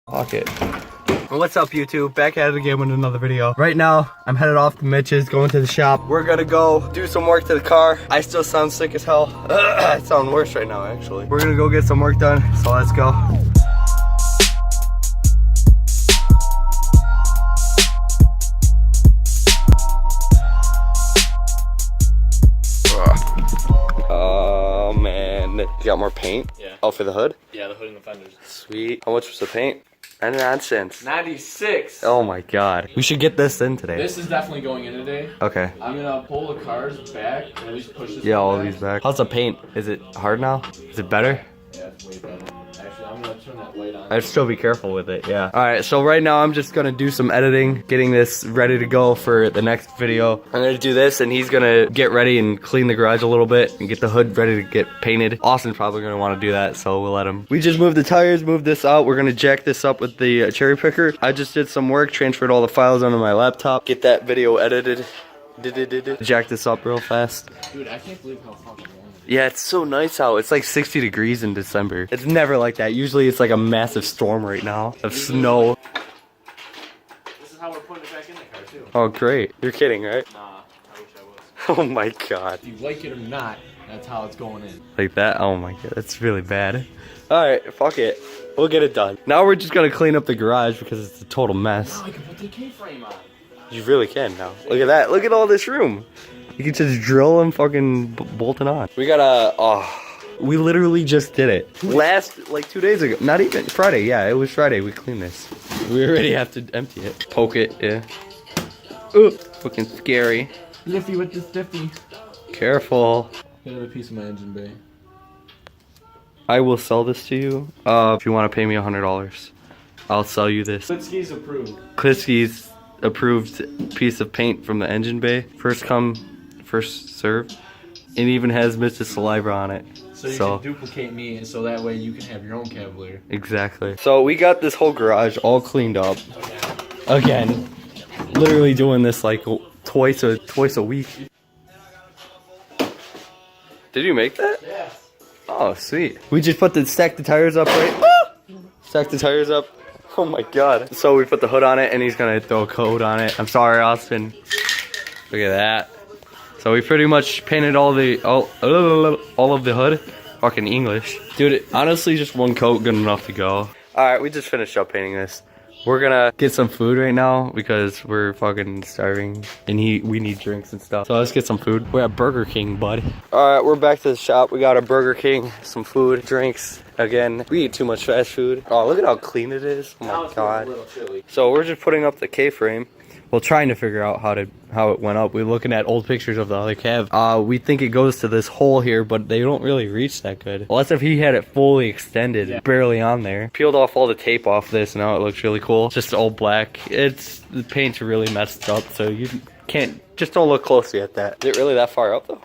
Pocket. What's up, YouTube? Back at it again with another video. Right now, I'm headed off to Mitch's, going to the shop. We're gonna go do some work to the car. I still sound sick as hell. I sound worse right now, actually. We're gonna go get some work done, so let's go. Oh man, you got more paint? Yeah. Oh, for the hood? Yeah, the hood and the fenders. Sweet. How much was the paint? Nonsense. 96. Oh my god. We should get this in today. This is definitely going in today. Okay. I'm gonna pull the cars back and at least push this. Yeah, all back. these back. How's the paint? Is it hard now? Is it better? Yeah, it's way better. Actually, I'm gonna turn that light on. I'd still be careful with it, yeah. Alright, so right now I'm just gonna do some editing, getting this ready to go for the next video. I'm gonna do this and he's gonna get ready and clean the garage a little bit and get the hood ready to get painted. Austin's probably gonna wanna do that, so we'll let him. We just moved the tires, moved this out. We're gonna jack this up with the cherry picker. I just did some work, transferred all the files onto my laptop, get that video edited. Jack this up real fast. Dude, I can't believe how fucking warm it is. Yeah, it's so nice out. It's like 60 degrees in December. It's never like that. Usually it's like a massive storm right now of snow. This is how we're putting it back in the car, too. Oh, great. You're kidding, right? Nah, I wish I was. Oh my god. If you like it or not, that's how it's going in. Like that? Oh my god, that's really bad. Alright, fuck it. We'll get it done. Now we're just gonna clean up the garage because it's a total mess. Now I can put the K-frame on. You really can now. Look at that. Look at all this room. You can just drill and fucking bolt it on. We gotta, we literally just did it. Last, like 2 days ago. Not even, Friday. Yeah, it was Friday. We cleaned this. We already have to empty it. Poke it, yeah. Ooh, fucking scary. Liffy with the stiffy. Careful. Another piece of my engine bay. I will sell this to you. If you want to pay me $100, I'll sell you this. Klitsky's approved. Klitsky's approved piece of paint from the engine bay. First come, first serve. It even has Mrs. Saliva on it. So you can duplicate me, so that way you can have your own Cavalier. Exactly. So we got this whole garage all cleaned up. Again. Literally doing this like twice a week. Did you make that? Yeah. Oh, sweet. We just stacked the tires up, right? Stacked the tires up. Oh my god. So we put the hood on it and he's gonna throw a coat on it. I'm sorry, Austin. Look at that. So we pretty much painted all of the hood. Fucking English. Dude, honestly, just one coat good enough to go. Alright, we just finished up painting this. We're gonna get some food right now because we're fucking starving and we need drinks and stuff. So let's get some food. We're at Burger King, bud. Alright, we're back to the shop. We got a Burger King, some food, drinks. Again, we eat too much fast food. Oh, look at how clean it is. Oh my god. So we're just putting up the K-frame. Well, trying to figure out how it went up. We're looking at old pictures of the other cab. We think it goes to this hole here, but they don't really reach that good. Unless if he had it fully extended, barely on there. Peeled off all the tape off this, now it looks really cool. Just all black. The paint's really messed up, so you can't, just don't look closely at that. Is it really that far up though?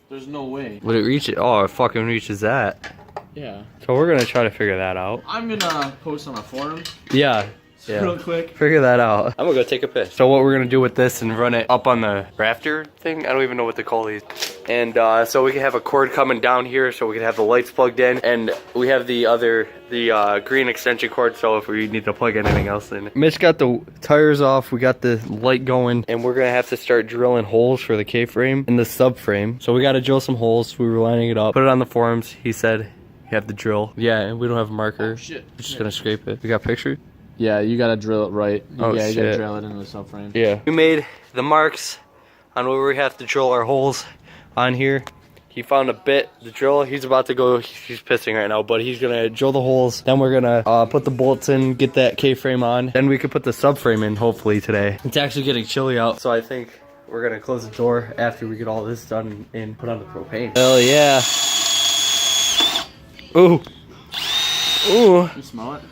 There's no way. Would it reach it? Oh, it fucking reaches that. Yeah. So we're gonna try to figure that out. I'm gonna post on a forum. Yeah. Real quick. Figure that out. I'm gonna go take a piss. So what we're gonna do with this and run it up on the rafter thing, I don't even know what to call these. And so we can have a cord coming down here so we can have the lights plugged in. And we have the green extension cord so if we need to plug anything else in. Mitch got the tires off, we got the light going, and we're gonna have to start drilling holes for the K-frame and the subframe. So we gotta drill some holes. We were lining it up. Put it on the forums. He said you have the drill. Yeah, and we don't have a marker. Oh, shit. We're just gonna scrape it. We got pictures? Yeah, you gotta drill it right. You gotta shit. drill it into the subframe. Yeah. We made the marks on where we have to drill our holes on here. He found a bit to drill. He's about to go, he's pissing right now, but he's gonna drill the holes. Then we're gonna put the bolts in, get that K-frame on. Then we could put the subframe in hopefully today. It's actually getting chilly out, so I think we're gonna close the door after we get all this done and put on the propane. Hell yeah. Ooh. Ooh. You smell it?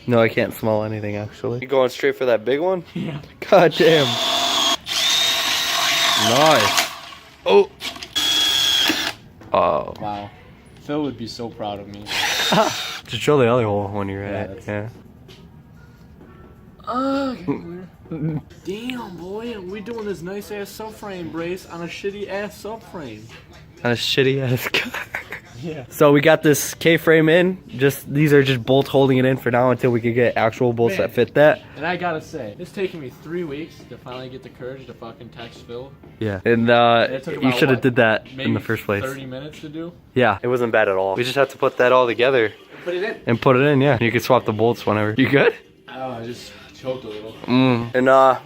No, I can't smell anything actually. You going straight for that big one? Yeah. God damn. Nice. Oh. Oh. Wow. Phil would be so proud of me. Just drill the other hole when you're at it. Yeah. Damn, boy, we doing this nice ass subframe brace on a shitty ass subframe. On a shitty ass car. Yeah. So we got this K-frame in. These are just bolts holding it in for now until we can get actual bolts that fit that. And I gotta say, it's taken me 3 weeks to finally get the courage to fucking text Phil. Yeah. And you should have did that in the first place. 30 minutes to do. Yeah, it wasn't bad at all. We just have to put that all together. Put it in. And put it in, yeah. You can swap the bolts whenever. You good? Oh, I just choked a little. And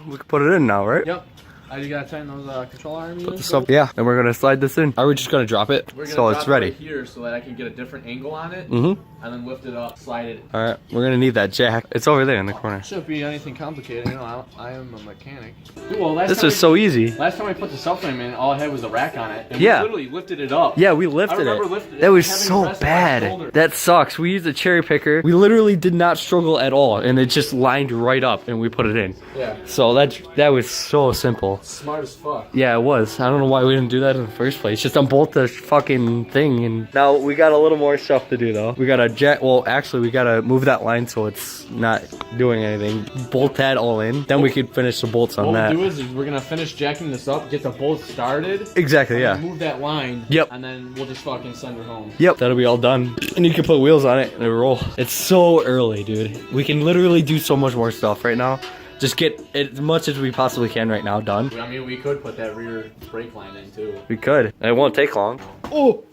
we can put it in now, right? Yep. I just gotta tighten those control arm units. Yeah, and we're gonna slide this in. Are we just gonna drop it so it's ready? Right here so that I can get a different angle on it. Mm-hmm. And then lift it up, slide it. All right, we're gonna need that jack. It's over there in the corner. Shouldn't be anything complicated. You know, I am a mechanic. Dude, well, This was so easy. Last time I put the subframe in, all I had was a rack on it. And Yeah. we literally lifted it up. Yeah, we lifted it. That was so bad. That sucks. We used a cherry picker. We literally did not struggle at all, and it just lined right up, and we put it in. Yeah. So that was so simple. Smart as fuck. Yeah, it was. I don't know why we didn't do that in the first place. Just unbolt the fucking thing. And now we got a little more stuff to do though. We got a jack. Well, actually, we gotta move that line so it's not doing anything. Bolt that all in. Then we could finish the bolts on that. What we'll do is we're gonna finish jacking this up, get the bolts started. Exactly. Yeah. Move that line. Yep. And then we'll just fucking send her home. Yep. That'll be all done. And you can put wheels on it and it'll roll. It's so early, dude. We can literally do so much more stuff right now. Just get as much as we possibly can right now done. I mean, we could put that rear brake line in too. We could. And it won't take long. Oh!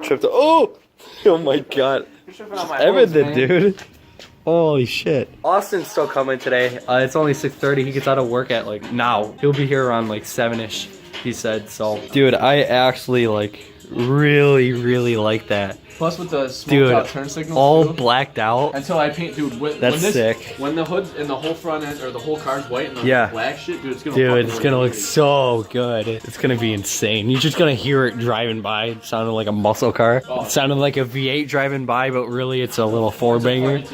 Tripped. Oh! Oh my god. You're tripping on my Everything, hose, man. dude. Holy shit. Austin's still coming today. It's only 6:30. He gets out of work at like now. He'll be here around like 7-ish, he said. So, dude, I actually like really like that. Plus with the smoked out turn signals all too. blacked out. Until I paint, dude. That's sick. When the hood and the whole front end or the whole car's white and the black shit, dude, it's gonna look so good. It's gonna be insane. You're just gonna hear it driving by. It sounded like a muscle car. It sounded like a V8 driving by, but really it's a little four banger.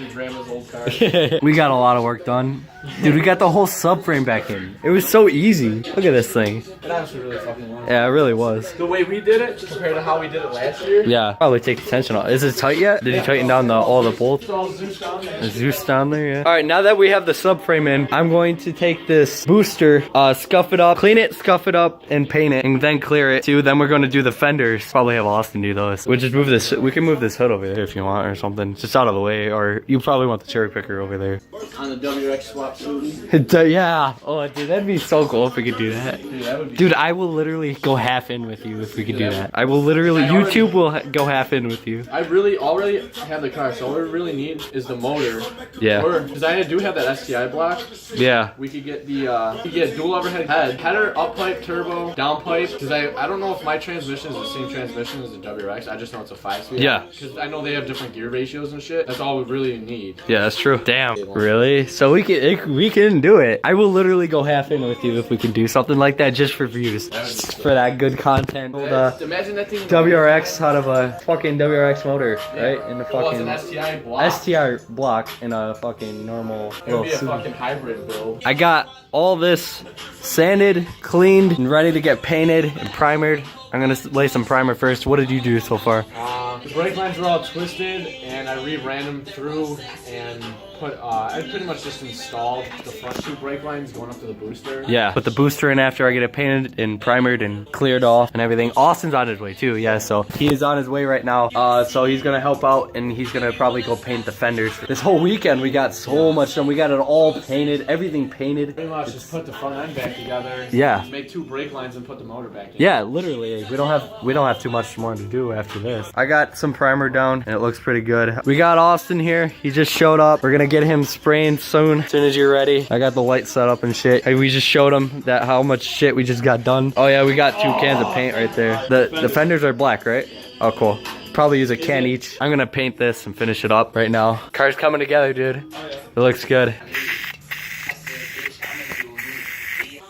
We got a lot of work done. Dude, we got the whole subframe back in. It was so easy. Look at this thing. It actually really fucking was. Yeah, it really was. The way we did it compared to how we did it last year. Yeah, probably take the tension off. Is it tight yet? Did you tighten down all the bolts? It's all Zeus down there. Zeus down there, yeah. All right, now that we have the subframe in, I'm going to take this booster, scuff it up, clean it, scuff it up, and paint it, and then clear it too. Then we're going to do the fenders. Probably have Austin do those. We'll just move this. We can move this hood over there if you want or something. Just out of the way, or you probably want the cherry picker over there. On the WX swap suit. Yeah. Oh, dude, that'd be so cool if we could do that. Dude, that would be dude, I will literally go half in with you if we could do that. I will literally, YouTube will go half in with you. I really already have the car, so all we really need is the motor. Yeah. Because I do have that STI block. Yeah. We could get the, we could get dual overhead header, up pipe, turbo, down pipe. Because I don't know if my transmission is the same transmission as the WRX. I just know it's a 5-speed. Yeah. Because I know they have different gear ratios and shit. That's all we really need. Yeah, that's true. Damn. Really? So we can do it. I will literally go half in with you if we can do something like that just for views. Just for that good content. Imagine that thing. WRX out of a fucking WRX motor, right? In the fucking an STI block. STI block in a fucking normal It would be a fucking hybrid build. I got all this sanded, cleaned, and ready to get painted and primered. I'm gonna lay some primer first. What did you do so far? The brake lines were all twisted, and I re-ran them through and put. I pretty much just installed the front two brake lines going up to the booster. Yeah, put the booster in after I get it painted and primered and cleared off and everything. Austin's on his way too. Yeah, so he is on his way right now. So he's gonna help out and he's gonna probably go paint the fenders. This whole weekend we got so much done. We got it all painted, everything painted. Pretty much just put the front end back together. Yeah. Make two brake lines and put the motor back in. Yeah, literally. We don't have too much more to do after this. I got some primer down and it looks pretty good. We got Austin here. He just showed up. We're gonna get him spraying soon. As soon as you're ready. I got the light set up and shit. We just showed him that how much shit we just got done. Oh yeah, we got 2 cans of paint right there. The fenders are black, right? Oh cool. Probably use a can each. I'm gonna paint this and finish it up right now. Car's coming together, dude. It looks good.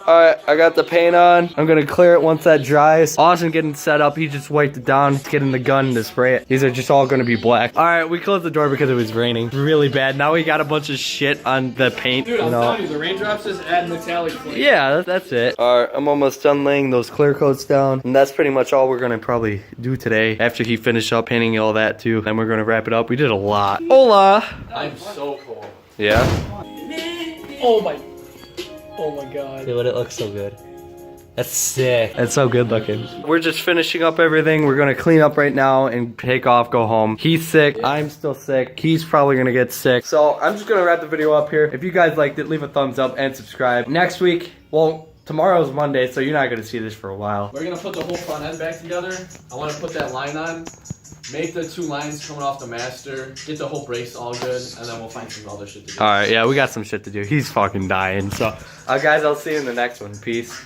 Alright, I got the paint on. I'm gonna clear it once that dries. Austin getting set up. He just wiped it down. He's getting the gun to spray it. These are just all gonna be black. Alright, we closed the door because it was raining really bad. Now we got a bunch of shit on the paint. Dude, I'm telling you, the raindrops just add metallic flake. Yeah, that's it. Alright, I'm almost done laying those clear coats down. And that's pretty much all we're gonna probably do today. After he finished up painting all that too. Then we're gonna wrap it up. We did a lot. Hola! I'm so cold. Yeah? Oh my god. Dude, it looks so good. That's sick. That's so good looking. We're just finishing up everything. We're gonna clean up right now and take off, go home. He's sick. I'm still sick. He's probably gonna get sick. So I'm just gonna wrap the video up here. If you guys liked it, leave a thumbs up and subscribe. Next week, well, tomorrow's Monday, so you're not gonna see this for a while. We're gonna put the whole front end back together. I wanna put that line on. Make the 2 lines coming off the master. Get the whole brace all good, and then we'll find some other shit to do. All right, yeah, we got some shit to do. He's fucking dying. So, guys, I'll see you in the next one. Peace.